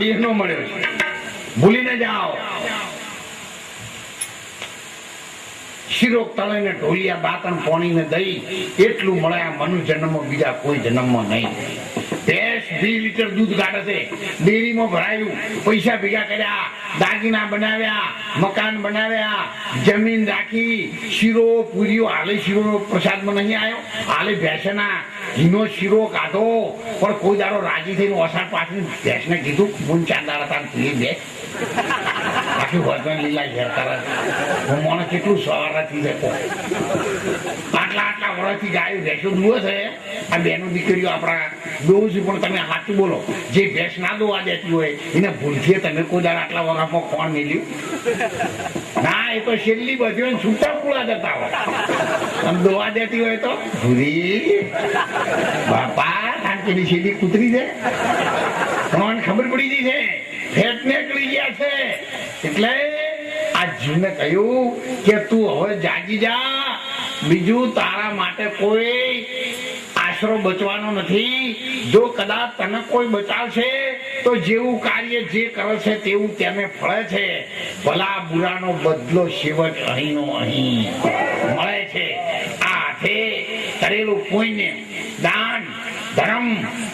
બેનો મળ્યો છે, ભૂલીને જાઓ. શિરો તળીને ઢોલિયા બાતન પોણીને દઈ એટલું મળે આ મનુ જન્મમાં, બીજા કોઈ જન્મમાં નહીં. ભેંસ 2 લીટર દૂધ કાઢે છે, ડેરીમાં ભરાયું, પૈસા ભેગા કર્યા, દાગીના બનાવ્યા, મકાન બનાવ્યા, જમીન રાખી, શીરો પૂરીઓ હાલે. શીરો પ્રસાદમાં નહીં આવ્યો, હાલે ભેંસના ઘીનો શીરો કાઢો. પણ કોઈ દાડો રાજી થઈને ઓસાડ પાછળ ભેંસને કીધું હું 4 દાડા તાર પીએ બે આખી વર્તન લીલા ઘેર કરે. હું મને કેટલું સવારથી જતો, આટલા વર્ષથી ગાયો ભેંસો દુવે છે. આ બેનો દીકરીઓ આપણા દોવ છે, પણ તમે સાચું બોલો, જે ભેંસ ના દોવા દેતી હોય એને ભૂલથી તમે કોઈ દાડા આટલા વરામાં કોણ મેલ્યું? ના, એ તો છેલ્લી બધી છૂટા પૂળા જતા હોય. આમ દોવા દેતી હોય તો ભૂરી બાપા ટાંકીની છેલ્લી કૂતરી છે, પણ ખબર પડી ગઈ છે ફેટ નીકળી ગયા છે. એટલે આ જીવને કહ્યું કે તું હવે જાગી જા, બીજું તારા માટે કોઈ આશરો બચવાનો નથી. જો કદાચ તને કોઈ બચાવશે તો જેવું કાર્ય જે કરે છે તેવું તેને ફળે છે. ભલા બુરાનો બદલો છેવટ અહીંનો અહીં મળે છે. આ હાથે કરેલું પુણ્ય, દાન, ધર્મ,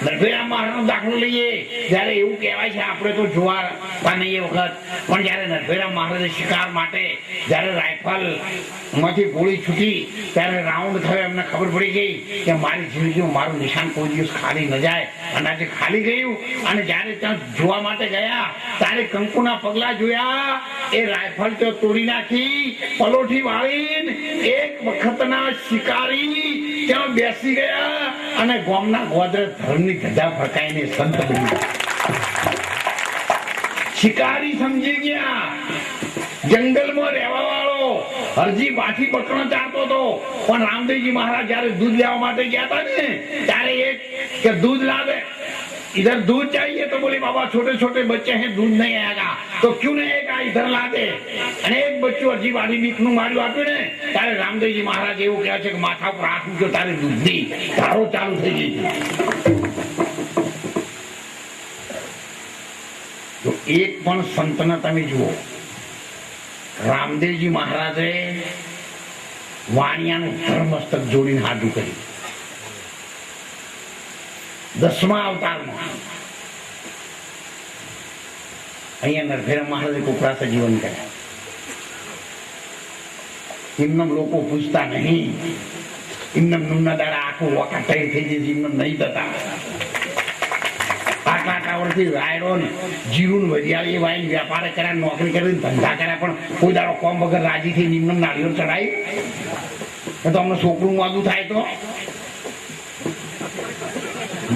નરભેરા મહારાજનો દાખલો લઈએ. જયારે એવું કહેવાય છે, આપણે તો જોવા નહીં એ વખત, પણ જયારે નરભેરા મહારાજે શિકાર માટે જયારે રાઇફલ માંથી ગોળી છૂટી ત્યારે રાઉન્ડ થયો, એમને ખબર પડી ગઈ કે મારી જિંદગીમાં મારું નિશાન કોઈ દિવસ ખાલી ન જાય. અને આજે ખાલી ગયું. અને જયારે ત્યાં જોવા માટે ગયા ત્યારે કંકુના પગલા જોયા. એ રાઇફલ તો તોડી નાખી, પલોઠી વાળીને એક વખતના શિકારી ત્યાં બેસી ગયા અને ગામના ગોદરે ધર્મની ધજા ફરકાઈને સંત બની. શિકારી સમજી ગયા, જંગલમાં રહેવા વાળો હરજી બાથી પકડો ચાહતો હતો. પણ રામદેવજી મહારાજ જયારે દૂધ લેવા માટે ગયા હતા ને ત્યારે એક કે दूध लावे, इधर दूध चाहिए तो बोले बाबा छोटे छोटे बच्चे हैं, दूध नहीं आएगा. तो क्यों नहीं आएगा, इधर ला दे. અને એક બચ્ચું હજી વાડી બીકનું માર્યું આપ્યું ને ત્યારે રામદેવજી મહારાજ એવું કહે છે કે માથા પર હાથ મૂક્યો તારે દૂધની ધારો ચાલુ થઈ ગઈ. તો એક પણ સંતને તમે જુઓ, રામદેવજી મહારાજે વાણિયાનું ધર્મસ્તક જોડીને હાડું કર્યું. 10મા અવતારમાં અહીંયા નરભેરા મહારાજે કુકરાસે જીવન કર્યા. એમને લોકો પૂછતા નહીં, એમને નુમના દાડા આખું વકાટાઈ થઈ જશે, એમને નહીં થતા. આટલા વર્ષથી રાયડો ને જીરું વરિયાળી વાળી વેપાર કર્યા, નોકરી કરીને ધંધા કર્યા, પણ કોઈ દાડો કોમ વગર રાજી થઈ નિમ્ન નાળીઓ ચડાવી. તો અમને છોકરું વાદું થાય તો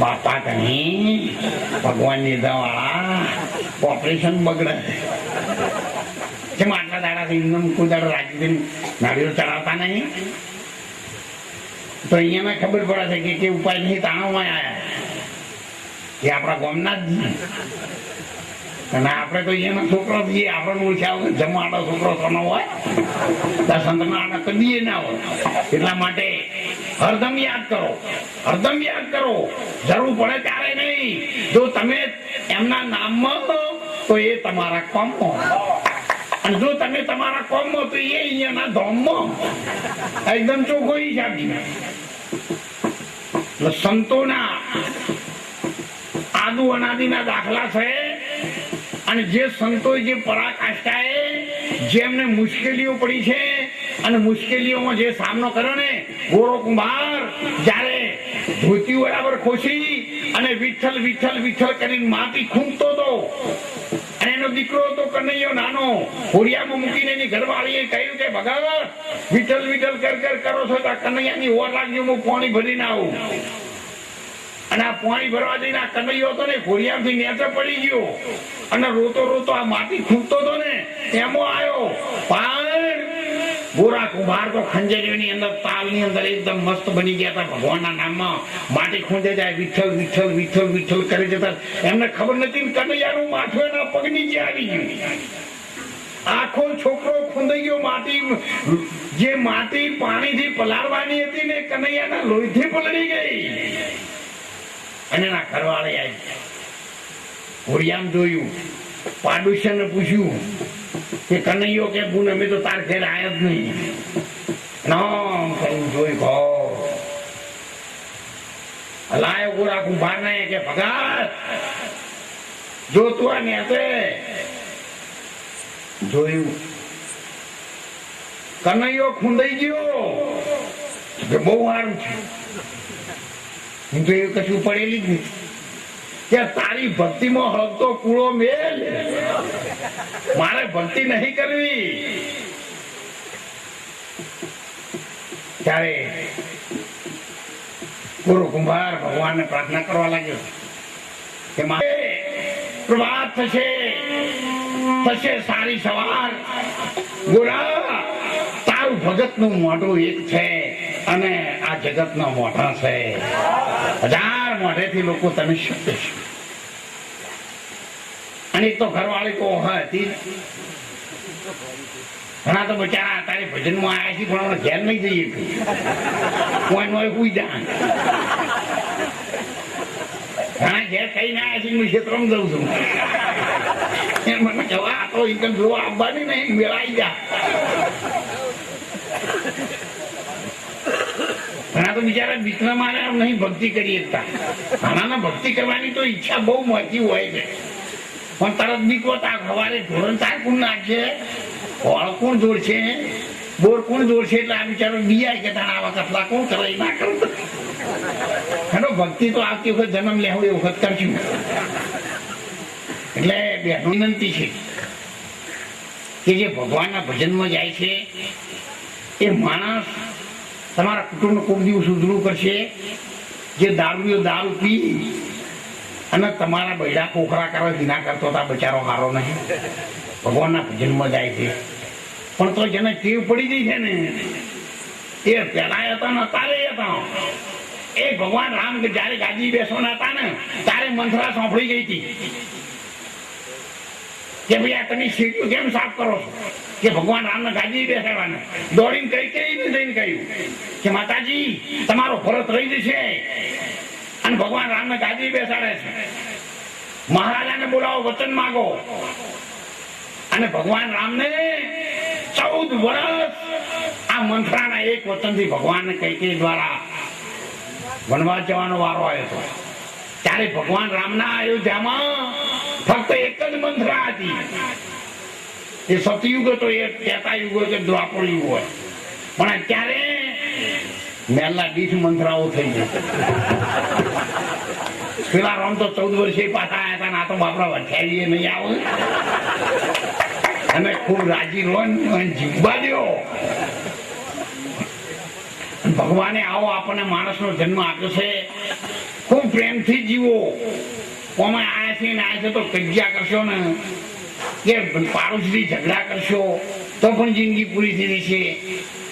બાપા કहीं ભગવાન ની દવાળા ઓપરેશન બગડે છે. આટલા દાડા ઇન્દમ કોઈ દાડો રાજી થઈને નાળીઓ ચડાવતા નહીં. તો અહીંયા ખબર પડે છે કે ઉપાય નહીં તાણામાં આવ્યા એ આપણા ગામના જ. અને આપણે તો અહીંયાના છોકરો છીએ, આપણને ઓછા જમાડો છોકરો તો ન હોય, સંતના કદીએ ના હોય. એટલા માટે હરદમ યાદ કરો, હરદમ યાદ કરો, જરૂર પડે ત્યારે નહીં. જો તમે એમના નામમાં તો એ તમારા કોમમાં, અને જો તમે તમારા કોમમાં તો એ અહીંયાના ધોમમાં. એકદમ ચોખ્ખો હિસાબ છે. સંતોના આદુ અનાદિના દાખલા છે. અને જે સંતો જે પરાકાષ્ઠાએ જેમને મુશ્કેલીઓ પડી છે અને મુશ્કેલીઓમાં જે સામનો કર્યો ને, ગોરો કુંભાર જયારે ધોતી બરાબર ખોસી અને વિઠ્ઠલ વિઠ્ઠલ વિઠ્ઠલ કરીને માટી ખૂંદતો હતો, અને એનો દીકરો હતો કનૈયો નાનો, હોડિયામાં મૂકીને એની ઘરવાળીએ કહ્યું કે ભગત વિઠ્ઠલ વિઠ્ઠલ કર કર કરો છો તો કનૈયાની ઓર લાગજો, હું પાણી ભરીને આવું. અને આ પાણી ભરવા જઈને આ કનૈયો હતો ને ઘોડિયામાંથી નેચે પડી ગયો અને રોતો રોતો આ માટી ખૂંદતો હતો ને એમાં આવ્યો. પણ ગોરા કુંભાર તો ખંજરીઓની અંદર તાલની અંદર એકદમ મસ્ત બની ગયા હતા. ભગવાનના નામમાં માટી ખૂંદે જાય, વિઠ્ઠલ વિઠ્ઠલ વિઠ્ઠલ વિઠ્ઠલ કરી જતા. એમને ખબર નથી કનૈયાનું માથું એના પગ નીચે આવી ગયું. આખો છોકરો ખૂંદાઈ ગયો. માટી જે માટી પાણીથી પલાળવાની હતી ને કનૈયાના લોહીથી પલળી ગઈ. અને એના ઘરવાળે આવી ગયા. ઘોડિયામ જોયું, પાડોશીને પૂછ્યું કે કનૈયો કે ગુણ અમે તો તાર ઘેર આયા જ નહીં. નામ કહ્યું જોઈ કહો લાયો ગોરા કુંભાર ને કે ભગત જોતું આ ને જોયું કનૈયો ખૂંદાઈ ગયો કે બહુ સારું છે. હું તો એવું કશું પડેલી જ નહીં કે તારી ભક્તિમાં હળગતો કૂળો મેલ, મારે ભક્તિ નહીં કરવી. ત્યારે ગુરુ કુંભાર ભગવાનને પ્રાર્થના કરવા લાગ્યો કે મારે પ્રભાત થશે, થશે સારી સવાર. ગોરા તારું ભગત નું મોઢું એક છે અને આ જગત નો મોઢા છે. 1000 મોઢેથી લોકો તને શબ્દ છે. અને એક તો ઘરવાળી તો હતી, ઘણા તો બચારા તારે ભજનમાં આવ્યા છે પણ ઘેર નહીં જઈએ કોઈ નો કોઈ જાણ. ઘણા ઘેર કઈ ના આવ્યા છે હું ક્ષેત્રમાં જઉં છું મને જવા તો ઇન્કમ જોવા આવવાની નહીં મેળાઈ જા. ઘણા તો બિચારા બીકના મારે નહીં ભક્તિ કરી શકતા. ઘણાને ભક્તિ કરવાની તો ઈચ્છા બહુ મોટી હોય છે પણ તરત બીકો તાર સવારે ધોરણ તાર કોણ નાખશે, ફળ કોણ જોડશે, બોર કોણ જોડશે, એટલે આ બિચારો બીજાય કે તારા આવા કસલા કોણ કરે ના કરું. હેલો ભક્તિ તો આવતી વખત જન્મ લેવો એ વખત કરશું. એટલે બહેનો વિનંતી છે કે જે ભગવાનના ભજનમાં જાય છે એ માણસ તમારા કુટુંબને કોઈ દિવસ ઉજળું કરશે. જે દારૂ દારૂ પી અને તમારા બૈડા પોખરા કરવા વિના કરતો હતા બચારો હારો નહીં, ભગવાનના ભજનમાં જાય છે. પણ તો જેને ટેવ પડી ગઈ છે ને એ પેલા હતા ને અત્યારે હતા. એ ભગવાન રામ જયારે ગાદી બેસવાના હતા ને ત્યારે મંથરા સોંપડી ગઈ હતી કે ભાઈ આ તમે સીટું કેમ સાફ કરો છો, કે ભગવાન રામને ગાદી બેસાડવાના. દોડીને કઈ જઈને કહ્યું કે માતાજી તમારો ભરત રહી જશે અને ભગવાન રામને ગાદી બેસાડે છે, મહારાજાને બોલાવો વચન માગો. અને ભગવાન રામને 14 વર્ષ આ મંથરાના એક વચનથી ભગવાનને કૈકેયી દ્વારા વનવાસ જવાનો વારો આવ્યો હતો. ત્યારે ભગવાન રામના અયોધ્યામાં ફક્ત એક જ મંથરા હતી. એ સતયુગ હતો, એ ત્રેતા યુગ હોય કે દ્વાપર યુગ હોય, પણ અત્યારે મેલના 20 મંથરાઓ થઈ ગઈ. પેલા રામ તો 14 વર્ષે પાછા આવ્યા હતા, આ તો બાપરા વઠ્યાવીએ નહીં આવે. અને ખૂબ રાજી રોન જીવવા દો. ભગવાને આવો આપણને માણસનો જન્મ આપ્યો છે, ખૂબ પ્રેમથી જીવો. કોમાં આયા છે ને આયા છે તો કજ્યા કરશો ને કે પાડોશી ઝઘડા કરશો તો પણ જિંદગી પૂરી થઈ જશે,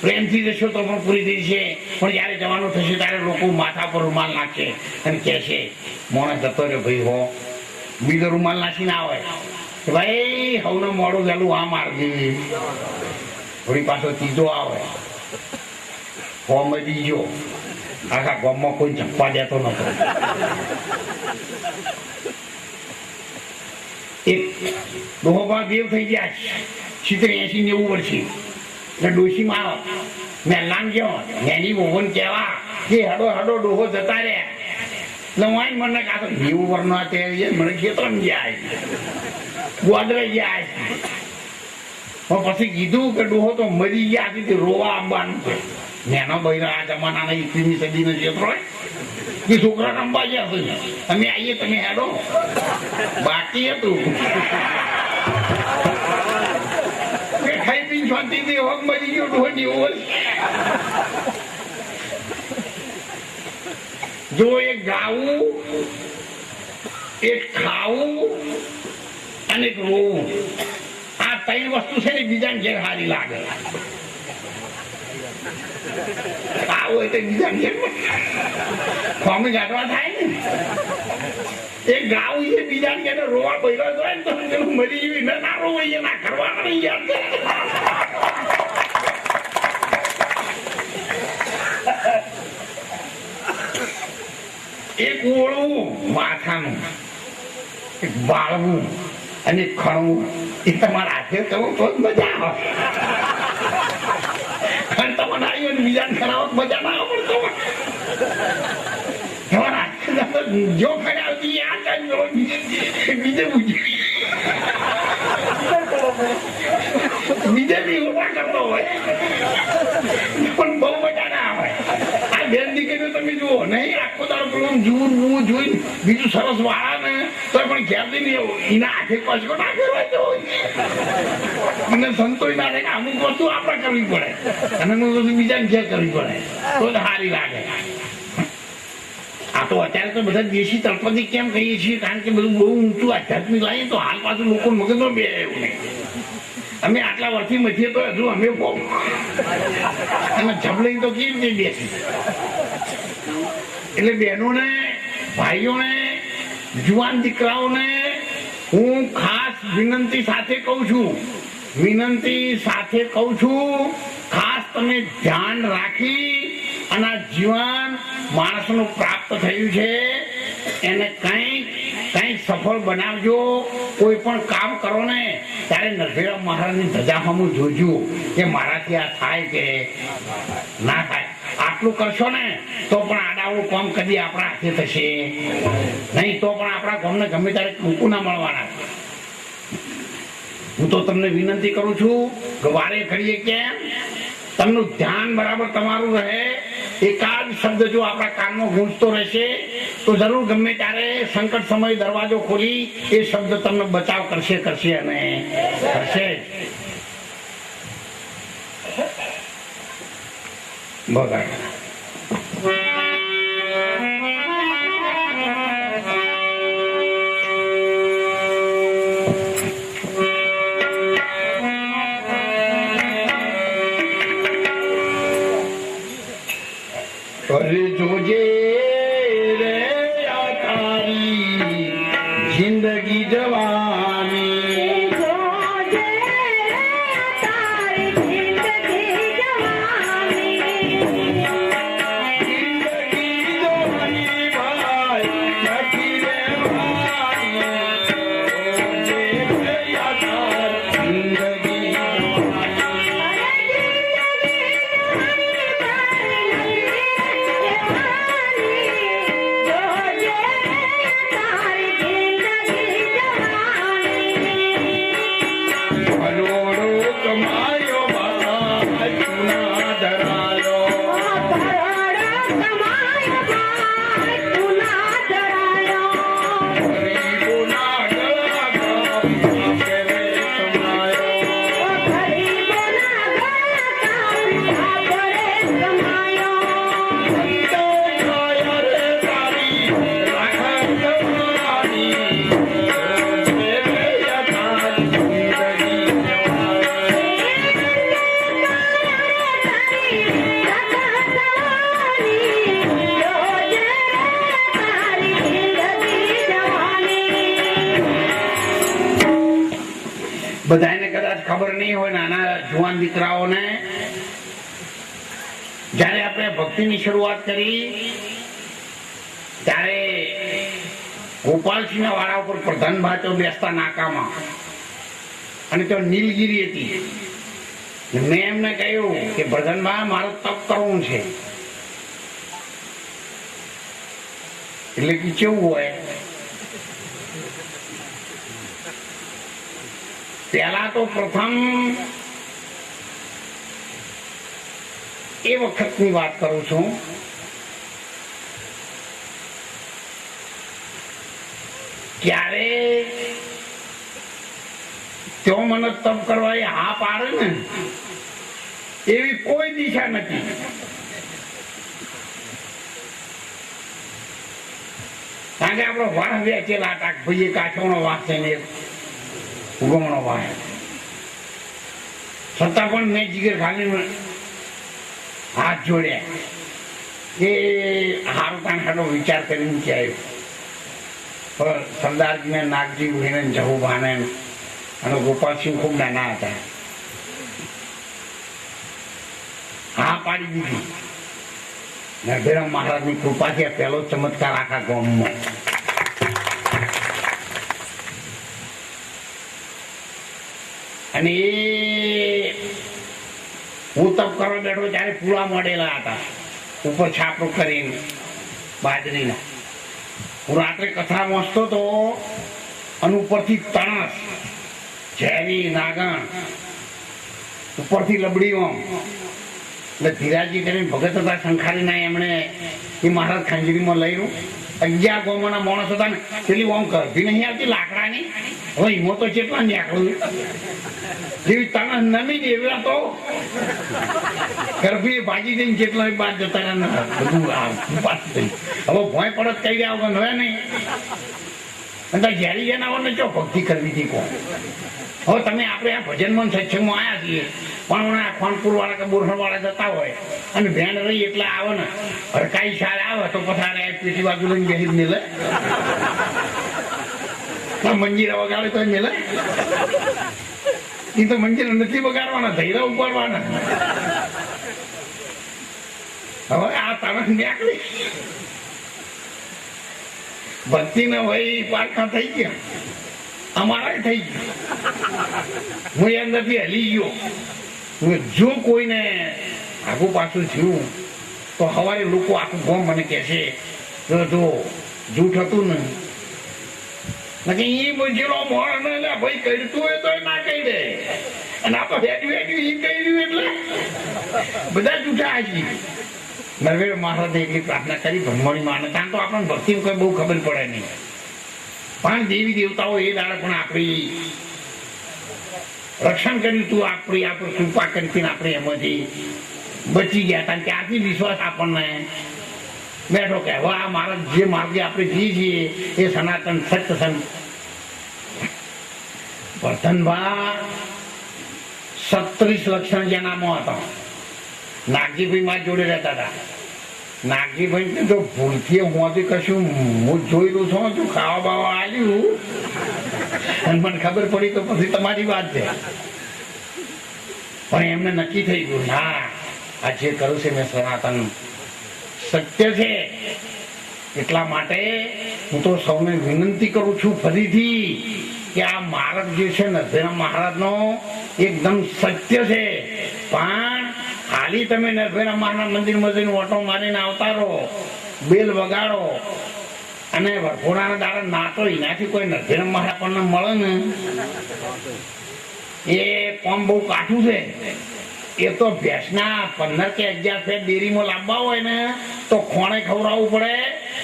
પ્રેમથી જશો તો પણ પૂરી થઈ જશે. પણ જયારે જવાનું થશે ત્યારે લોકો માથા પર રૂમાલ નાખશે અને કહેશે મોણે જતો રહ્યો ભાઈ હો, બીજો રૂમાલ નાખીને આવે કે ભાઈ હવને મોડું વહેલું આ મારજે. થોડી પાછો ત્રીજો આવે કોમેડી જો આખા ગામમાં કોઈ ચંપા દેતો નતો. એક ડોહોબા દેવ થઈ ગયા 70-80-90 વર્ષે. એટલે ડોશીમાં આવે મેં લામ ગયો એની ઓવન કહેવા કે હડો હડો ડોહો જતા રહ્યા. એટલે વાઈ મને કાં તો 90 વર્ષનો અત્યારે મને ખેતરમ જાય ગોદરે જાય. પણ પછી કીધું કે ડોહો તો મરી ગયા હતી રોવા આવવાનું છે. નેનો બૈરા આ જમાનાના 21મી સદીનો ક્ષેત્ર હોય કે છોકરા રમવા ગયા છે, તમે આવીએ તમે હેડો. બાકી હતું ખાઈ પીને શાંતિથી હોક મરી ગયો ડોહો 90 વર્ષ. જો એક ગાવું, એક ખાવું અને એક રોવું, આ 3 વસ્તુ છે ને બીજાને ઘેર સારી લાગે. ખાવું હોય તો બીજા ઘેર ખોમી ગાંઠવા થાય ને. એક ગાવું છે બીજાને ઘેર રોવા બૈરા હોય ને તો પેલું મરી ગયું ના રોવાઈએ ના કરવાના નહીં યાર. એક ઓળું માથાનું વાળવું અને ખણવું એ તમારા હાથે કરવું તો જ મજા આવે. અને તમને આવ્યું ને બીજાને ખરાવો મજા ના આવે. તમારા હાથે જો ખરે આવતી આ કઈ બીજે બીજે બી ઉભા કરતો હોય પણ બહુ મજા ના આવે. આ બેન દીકરીઓ તમે જુઓ નહીં આખો તારો પેલું જૂન જોઈને બીજું સરસ વાળા ને તો પણ ઘેરથી નહીં એના હાથે કશકો ના કરવા હોય એને સંતોષ ના થાય કે અમુક વસ્તુ આપણે કરવી પડે અને અમુક વસ્તુ બીજાને ઘેર કરવી પડે તો જ સારી લાગે. આ તો અત્યારે તો બધા દેશી તળપદી કેમ કહીએ છીએ કારણ કે બધું બહુ ઊંચું આધ્યાત્મિક લાગે તો હાલ પાછું લોકો મગજમાં બે એવું નહીં. અમે આટલા વર્ષથી મથીએ તો હજુ અમે બહુ અને જબલઈ તો કેવી રીતે બેસી. એટલે બહેનોને ભાઈઓને જુવાન દીકરાઓને હું ખાસ વિનંતી સાથે કહું છું ખાસ તમે ધ્યાન રાખી અને આ જીવન માણસનું પ્રાપ્ત થયું છે એને કંઈક સફળ બનાવજો. કોઈ પણ કામ કરો ને ત્યારે નરભેરા મહારાજની ધજા સામું જોજો કે મારાથી આ થાય કે ના થાય. આટલું કરશો ને તો પણ આડાવડું કામ કદી આપણા હાથે થશે નહીં. તો પણ આપણા ગામને ગમે ત્યારે કંકુ ના મળવાના. હું તો તમને વિનંતી કરું છું કે વારે ઘડીએ કેમ તમને ધ્યાન બરાબર તમારું રહે. એકાદ શબ્દ જો આપણા કાનમાં ગૂંજતો રહેશે તો જરૂર ગમે ત્યારે સંકટ સમય દરવાજો ખોલી એ શબ્દ તમને બચાવ કરશે અને કરશે. બગાડ અરે જોજે રે આ તારી જિંદગી જવાની જોજે તારી જિંદગી જવાની ભાઈ નથી રહેવાની જોજે રે આ તારી જિંદગી બધાને કદાચ ખબર નહીં હોય નાના જુવાન દીકરાઓને જયારે આપણે ભક્તિની શરૂઆત કરી ત્યારે ગોપાલસિંહના વાળા ઉપર પ્રધાન ભાતો બેસતા નાકામાં અને તો નીલગીરી હતી. મેં એમને કહ્યું કે પ્રધાનભાઈ મારે તપ કરવું છે. એટલે કે કેવું હોય પહેલા તો પ્રથમ એ વખતની વાત કરું છું ક્યારે તેઓ મને તપ કરવા એ હા પાડે ને એવી કોઈ દિશા નથી. કારણ કે આપણો વાહ વેચેલા ટાક ભાઈ કાઠોનો વાહ છે ને ઉગમણો વાહ છતાં પણ મેં જીગર ખાલી હાથ જોડ્યા એ હારું કાંઠાનો વિચાર કરીને કે આવ્યો. સરદારજીને નાગજી ઉહીને જહુભાને અને ગોપાલસિંહ ખૂબ નાના હતા. હા પાડી દીધી. નરભેરામ મહારાજની કૃપાથી પહેલો ચમત્કાર આખા ગામમાં. અને એ હું તપ કરવા બેઠો ત્યારે પૂળા મળેલા હતા ઉપર છાપરો કરીને બાજરીના. હું રાત્રે કથા વાંચતો તો અને ઉપરથી તણસ, ઝેરી નાગણ, ઉપરથી લબડીઓ. એટલે ધીરાજી કરીને ભગત હતા શંખારીના, એમણે એ મહારાજ ખંજરીમાં લઈને 11 ગામોના માણસ હતા ને, પેલી ઓમ કરતી નહીં આવતી લાકડાની, હવે હિમો તો કેટલા નીકળ્યું જેવી તણસ નમી દે એવા તો ગરભી ભાજી દઈને જેટલા બાદ જતા રહ્યા બધું વાત થઈ. હવે ભોય પડત કહી રહ્યા વગર હવે નહીં. અને ઝેરી જેના આવને ચો ભક્તિ કરવી હતી કોણ. હવે તમે આપણે આ ભજનમાં સત્સંગમાં આવ્યા છીએ, પણ આ ખાનપુર વાળા કે બોરસણ વાળા જતા હોય અને ભેણ રહી એટલે આવે ને હરકાઈ સાર આવે તો પથારે પેટી બાજુ લઈને બેસી મેલે, મંજીરા વગાડે તો મેલે. એ તો મંજીરા નથી વગાડવાના, ધૈરા ઉપાડવાના. હવે આ તરફ નીકળી ભક્તિ ને ભાઈ પારખા થઈ ગયા, અમારા થઈ ગયું. હું એ અંદરથી હલી ગયો. જો કોઈને આગું પાછું થયું તો સવારે લોકો આખું ગામ મને કહે છે જો જૂઠ હતું ને એ બજેલો મોણ ને ભાઈ કડતું હોય તો ના કહી દે, અને આ તો હેડ્યું એ કહ્યું એટલે બધા જૂઠા આવી. નરવેર મહારાજે એટલી પ્રાર્થના કરી બ્રહ્મણી માને, ત્યાં તો આપણને ભક્તિ કઈ બહુ ખબર પડે નહીં. પણ દેવી દેવતાઓ એ દાડે પણ આપણી રક્ષણ કર્યું હતું, આપણી કૃપા કરી આપણે એમાંથી બચી ગયા હતા. ત્યારથી વિશ્વાસ આપણને બેઠો કે હવે આ મારા જે માર્ગે આપણે જઈએ છીએ એ સનાતન સત્ય સન. વર્ધનભા 36 લક્ષણ જેનામાં હતા. નાગજીભાઈ મારી જોડે રહેતા હતા. નાગજીભાઈ તો ભૂલથી હોતી કશું હું જોયેલું છું ખાવા બાવા આવ્યું અને મને ખબર પડી તો પછી તમારી વાત છે. પણ એમને નક્કી થઈ ગયું ના, આ જે કરું છે મેં સનાતન સત્ય છે. એટલા માટે હું તો સૌને વિનંતી કરું છું ફરીથી કે આ માર્ગ જે છે નરભૈરવ મહારાજનો એકદમ સત્ય છે. પણ ખાલી તમે નરભૈરવ મહારાજ મંદિરમાં જઈને ઓટો મારીને આવતા રહો, બેલ વગાડો અને વરઘોડાના દાડા નાચો, એનાથી કોઈ નરભૈરવ મહારાજ આપણને મળે ને એ કોમ બહુ કાઠું છે. એ તો ભેંસના 15 કે 11 ફેર ડેરીમાં લાવવા હોય ને તો ખોણે ખવડાવવું પડે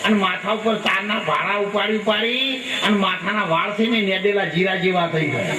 અને માથા ઉપર 4ના ભાડા ઉપાડી અને માથાના વાળ થઈને નેદેલા જીરા જેવા થઈ ગયા.